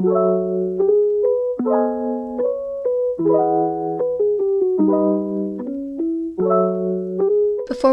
Before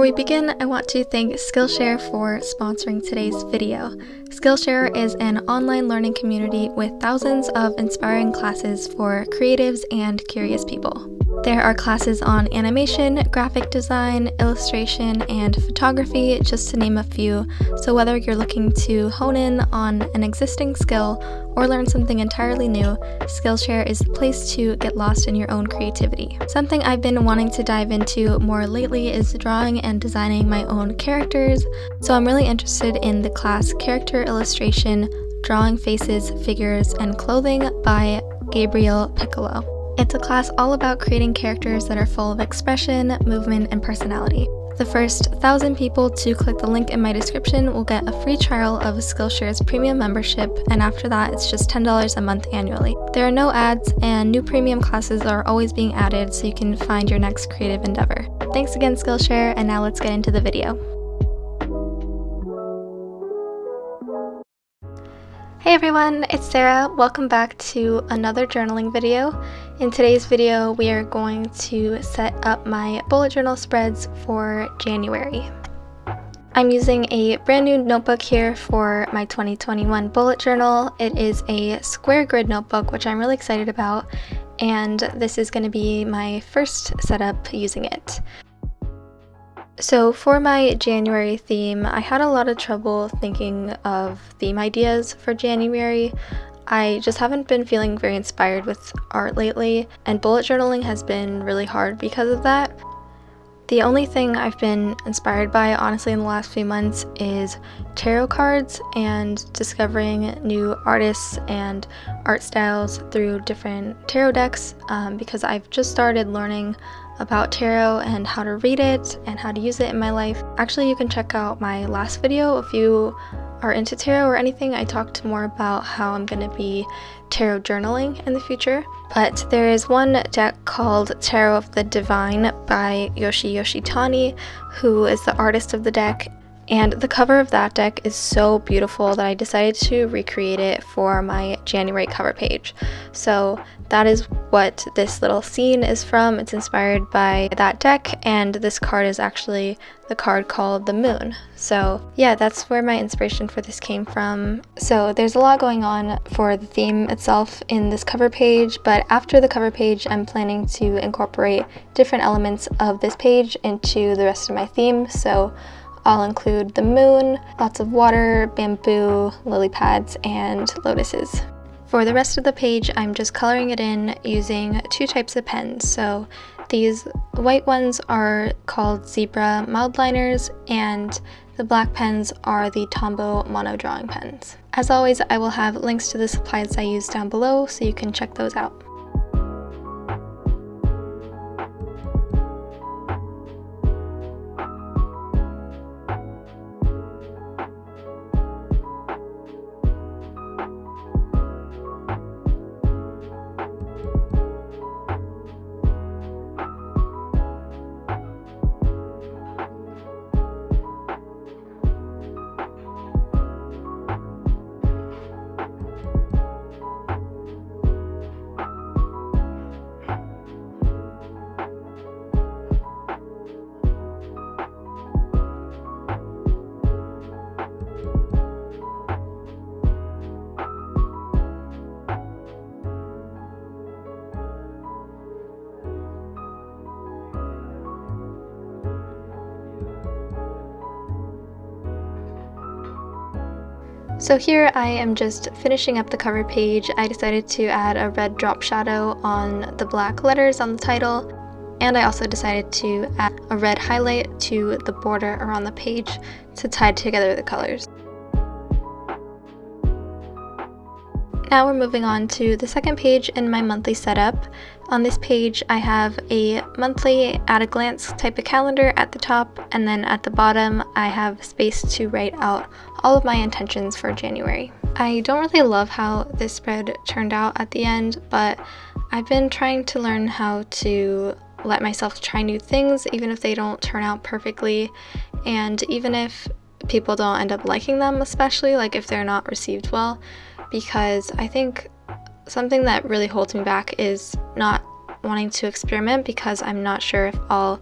we begin, I want to thank Skillshare for sponsoring today's video. Skillshare is an online learning community with thousands of inspiring classes for creatives and curious people. There are classes on animation, graphic design, illustration, and photography, just to name a few, so whether you're looking to hone in on an existing skill or learn something entirely new, Skillshare is the place to get lost in your own creativity. Something I've been wanting to dive into more lately is drawing and designing my own characters, so I'm really interested in the class Character Illustration, Drawing Faces, Figures, and Clothing by Gabriel Piccolo. It's a class all about creating characters that are full of expression, movement, and personality. The first 1,000 people to click the link in my description will get a free trial of Skillshare's premium membership, and after that it's just $10 a month annually. There are no ads, and new premium classes are always being added so you can find your next creative endeavor. Thanks again, Skillshare, and now let's get into the video. Hey everyone, it's Sarah. Welcome back to another journaling video. In today's video, we are going to set up my bullet journal spreads for January. I'm using a brand new notebook here for my 2021 bullet journal. It is a square grid notebook, which I'm really excited about, and this is going to be my first setup using it. So for my January theme, I had a lot of trouble thinking of theme ideas for January. I just haven't been feeling very inspired with art lately, and bullet journaling has been really hard because of that. The only thing I've been inspired by, honestly, in the last few months is tarot cards and discovering new artists and art styles through different tarot decks, because I've just started learning about tarot and how to read it and how to use it in my life. Actually, you can check out my last video if you are into tarot or anything. I talked more about how I'm going to be tarot journaling in the future. But there is one deck called Tarot of the Divine by Yoshi Yoshitani, who is the artist of the deck. And the cover of that deck is so beautiful that I decided to recreate it for my January cover page. So that is what this little scene is from. It's inspired by that deck, and this card is actually the card called the Moon. So yeah, that's where my inspiration for this came from. So there's a lot going on for the theme itself in this cover page, but after the cover page, I'm planning to incorporate different elements of this page into the rest of my theme. So I'll include the moon, lots of water, bamboo, lily pads, and lotuses. For the rest of the page, I'm just coloring it in using two types of pens. So these white ones are called Zebra mild liners, and the black pens are the Tombow mono drawing pens. As always, I will have links to the supplies I use down below so you can check those out. So here I am just finishing up the cover page. I decided to add a red drop shadow on the black letters on the title, and I also decided to add a red highlight to the border around the page to tie together the colors. Now we're moving on to the second page in my monthly setup. On this page I have a monthly at a glance type of calendar at the top, and then at the bottom I have space to write out all of my intentions for January. I don't really love how this spread turned out at the end, but I've been trying to learn how to let myself try new things even if they don't turn out perfectly, and even if people don't end up liking them, especially like if they're not received well, because I think something that really holds me back is not wanting to experiment because I'm not sure if I'll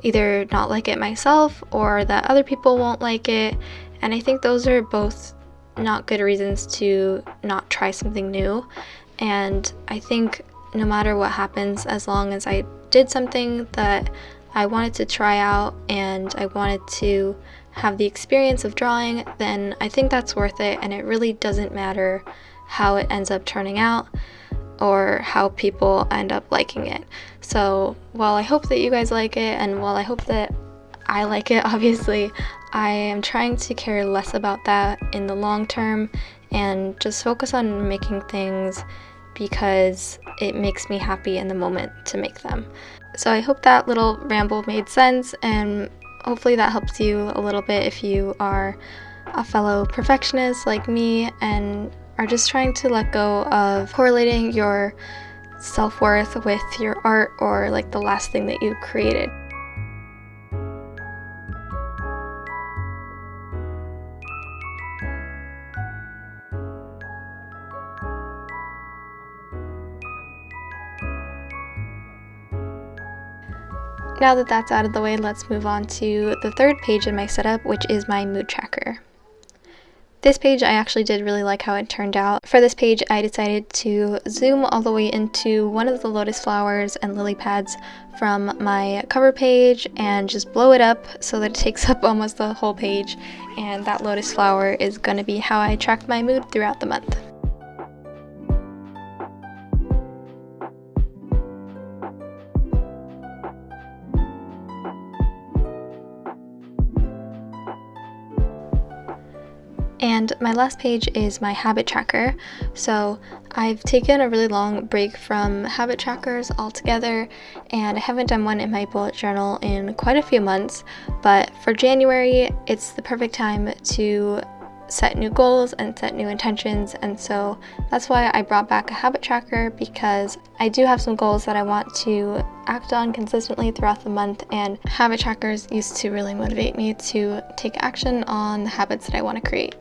either not like it myself or that other people won't like it. And I think those are both not good reasons to not try something new. And I think no matter what happens, as long as I did something that I wanted to try out and I wanted to have the experience of drawing, then I think that's worth it, and it really doesn't matter how it ends up turning out or how people end up liking it. So while I hope that you guys like it, and while I hope that I like it, obviously, I am trying to care less about that in the long term and just focus on making things because it makes me happy in the moment to make them. So I hope that little ramble made sense, and hopefully that helps you a little bit if you are a fellow perfectionist like me and are just trying to let go of correlating your self-worth with your art or like the last thing that you created. Now that that's out of the way, let's move on to the third page in my setup, which is my mood tracker. This page, I actually did really like how it turned out. For this page, I decided to zoom all the way into one of the lotus flowers and lily pads from my cover page and just blow it up so that it takes up almost the whole page. And that lotus flower is going to be how I track my mood throughout the month. And my last page is my habit tracker. So I've taken a really long break from habit trackers altogether, and I haven't done one in my bullet journal in quite a few months, but for January it's the perfect time to set new goals and set new intentions, and so that's why I brought back a habit tracker, because I do have some goals that I want to act on consistently throughout the month, and habit trackers used to really motivate me to take action on the habits that I want to create.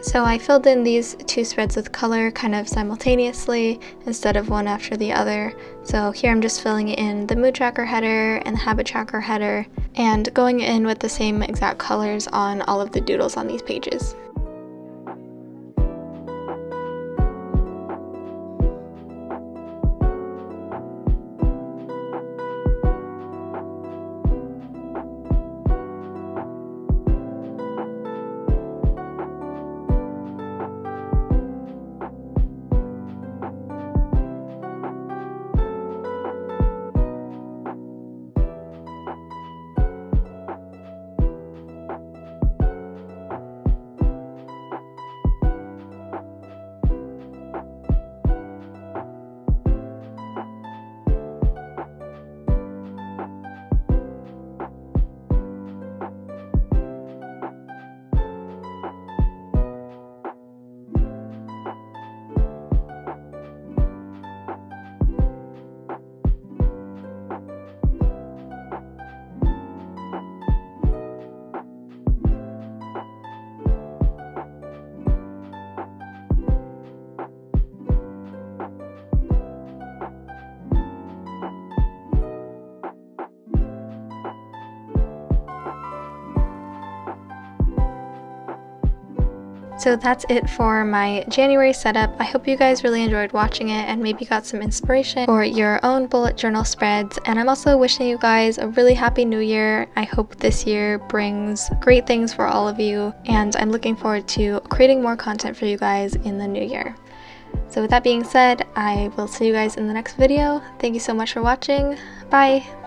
So I filled in these two spreads with color kind of simultaneously instead of one after the other. So here I'm just filling in the mood tracker header and the habit tracker header and going in with the same exact colors on all of the doodles on these pages. So that's it for my January setup. I hope you guys really enjoyed watching it and maybe got some inspiration for your own bullet journal spreads. And I'm also wishing you guys a really happy new year. I hope this year brings great things for all of you, and I'm looking forward to creating more content for you guys in the new year. So with that being said, I will see you guys in the next video. Thank you so much for watching. Bye!